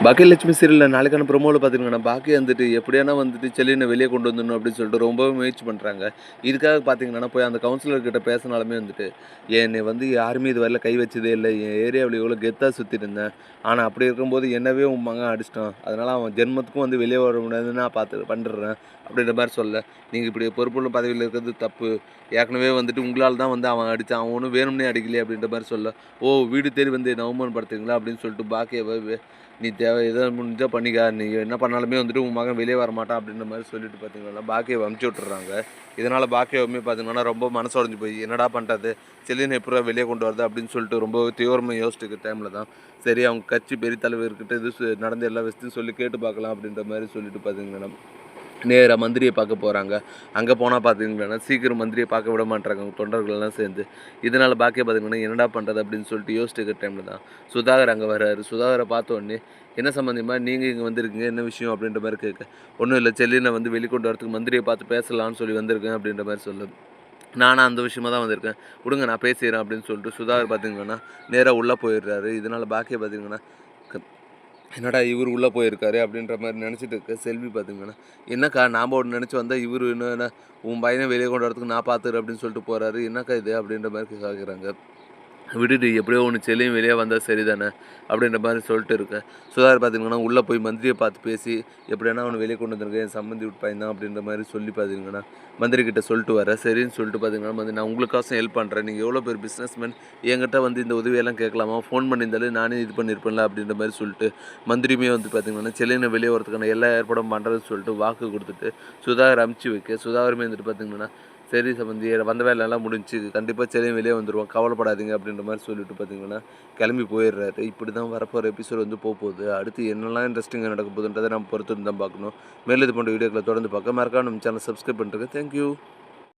பாக்கியலட்சுமி சீரியல்ல நாளைக்கான ப்ரோமோல பார்த்தீங்கன்னா, பாக்கியா வந்துட்டு எப்படியானா வந்துட்டு செல்லின வெளிய கொண்டு வந்துடணும் அப்படின்னு சொல்லிட்டு ரொம்பவே முயற்சி பண்றாங்க. இதுக்காக பார்த்தீங்கன்னா, போய் அந்த கவுன்சிலர் கிட்ட பேசினாலுமே வந்துட்டு, என்னை வந்து யாருமே இதுவரையில கை வச்சதே இல்ல. என் ஏரியாவுல எவ்வளோ கெத்தா சுத்திட்டு இருந்தேன். ஆனா அப்படி இருக்கும்போது என்னவே உன் மகன் அடிச்சுட்டான். அதனால அவன் ஜென்மத்துக்கும் வந்து வெளிய வர முடியாதுன்னு நான் பார்த்து பண்ணிடுறேன். அப்படின்ற மாரி சொல்ல, நீங்க இப்படி பொறுப்புள்ள பதவியில இருக்கிறது தப்பு. ஏற்கனவே வந்துட்டு உங்களால தான் வந்து அவன் அடிச்சான். அவன் ஒண்ணும் வேணும்னே அடிக்கலையே அப்படின்ற மாரி சொல்ல, ஓ! வீடு தேடி வந்து என்ன அவமானப்படுத்துறீங்களா அப்படின்னு சொல்லிட்டு பாக்கியாவ நீ தேவை எதோ முடிஞ்சா பண்ணிக்க. நீ என்ன பண்ணாலுமே வந்துட்டு உன் மகன் வெளியே வரமாட்டான் அப்படின்ற மாரி சொல்லிட்டு பார்த்தீங்கன்னா, பாக்கியாவ அனுப்பிச்சு விட்டுர்றாங்க. இதனால பாக்கியாவுமே பார்த்தீங்கன்னா, ரொம்ப மனசு உடைஞ்சு போய் என்னடா பண்றது? செல்லின எப்புட்றா வெளிய கொண்டு வரது? அப்படின்னு சொல்லிட்டு ரொம்ப தீவிரமா யோசிச்சுட்டு இருக்க டைம்ல தான், சரி அவங்க கட்சி பெரிய தலைவர்கிட்ட இது நடந்த எல்லா விஷயத்தையும் சொல்லி கேட்டு பார்க்கலாம் அப்படின்ற மாரி சொல்லிட்டு பார்த்தீங்கன்னா, நேரா மந்திரிய பார்க்க போறாங்க. அங்க போனா பார்த்தீங்கன்னா, சீக்கிரம் மந்திரிய பார்க்க விட மாட்றாங்க அவங்க தொண்டர்கள்லாம் சேர்ந்து. இதனால பாக்கியா பார்த்தீங்கன்னா, என்னடா பண்றது அப்படின்னு சொல்லிட்டு யோசிச்சுட்டு இருக்க டைம்ல தான், சுதாகர் அங்க வராரு. சுதாகர பார்த்த உடனே, என்ன சம்மந்தமா நீங்க இங்க வந்திருக்கீங்க? என்ன விஷயம்? அப்படின்ற மாரி கேட்க, ஒண்ணும் இல்ல செல்லின வந்து வெளிக்கொண்டு வரதுக்கு மந்திரிய பார்த்து பேசலான்னு சொல்லி வந்திருக்கேன் அப்படின்ற மாரி சொல்ல, நானும் அந்த விஷயமா தான் வந்திருக்கேன். விடுங்க நான் பேசிக்கிறேன் அப்படின்னு சொல்லிட்டு சுதாகர் பார்த்தீங்கன்னா, நேரா உள்ள போயிடுறாரு. இதனால பாக்கியா பார்த்தீங்கன்னா, என்னடா இவரு உள்ள போயிருக்காரு அப்படின்ற மாரி நெனச்சிட்டு இருக்க செல்வி பார்த்தீங்கன்னா, என்னக்கா நாம ஒண்ணு நெனச்சு வந்தா இவரு என்னன்னா, உன் பையன வெளிய கொண்டு வரதுக்கு நான் பார்த்துக்கிறேன் அப்படின்னு சொல்லிட்டு போறாரு. என்னக்கா இது அப்படின்ற மாரி கேட்குறாங்க. விடுடி எப்படியோ ஒண்ணு செல்லியும் வெளிய வந்தா சரிதானே! அப்படின்ற மாரி சொல்ட்டு இருக்கேன். சுதாகர் பார்த்தீங்கன்னா, உள்ள போய் மந்திரிய பார்த்து பேசி, எப்படியானா அவன வெளிய கொண்டு வந்துருங்க. என் சம்பந்தி வீட்டு பையன் தான் அப்படின்ற மாரி சொல்லி பார்த்தீங்கன்னா, மந்திரி கிட்ட சொல்ட்டு வரேன். சரின்னு சொல்லிட்டு பார்த்தீங்கன்னா, நான் உங்களுக்கோசரம் ஹெல்ப் பண்றேன். நீங்க எவ்வளோ பெரிய பிசினஸ்மேன். என்கிட்ட வந்து இந்த உதவியெல்லாம் கேட்கலாமா? ஃபோன் பண்ணியிருந்தாலே நானே இது பண்ணியிருப்பேன்ல அப்படின்ற மாரி சொல்லிட்டு, மந்திரியுமே வந்து பார்த்தீங்கன்னா, செல்லின வெளிய வரதுக்கான எல்லா ஏற்பாடும் பண்றேன்னு சொல்லிட்டு வாக்கு குடுத்துட்டு, சுதாகர் அனுப்பிச்சு வைக்க, சுதாகருமே வந்துட்டு பார்த்தீங்கன்னா, சரி சம்பந்தி வந்த வேலைலாம் முடிஞ்சுச்சு. கண்டிப்பா செலியன் வெளிய வந்துருவான். கவலைப்படாதீங்க அப்படின்ற மாரி சொல்லிட்டு பார்த்தீங்கன்னா, கிளம்பி போயிடுறாரு. இப்படி தான் வரப்போற எபிசோட் வந்து போப்போது. அடுத்து என்னலாம் இன்ட்ரஸ்டிங்கா நடக்க போகுதுன்றத நம்ம பொறுத்திருந்து தான் பார்க்கணும். மேலும் இது போன்ற வீடியோக்கள தொடர்ந்து பார்க்க மறக்காம நம்ம சேனல் சப்ஸ்கிரைப் பண்ணிருங்க. Thank you.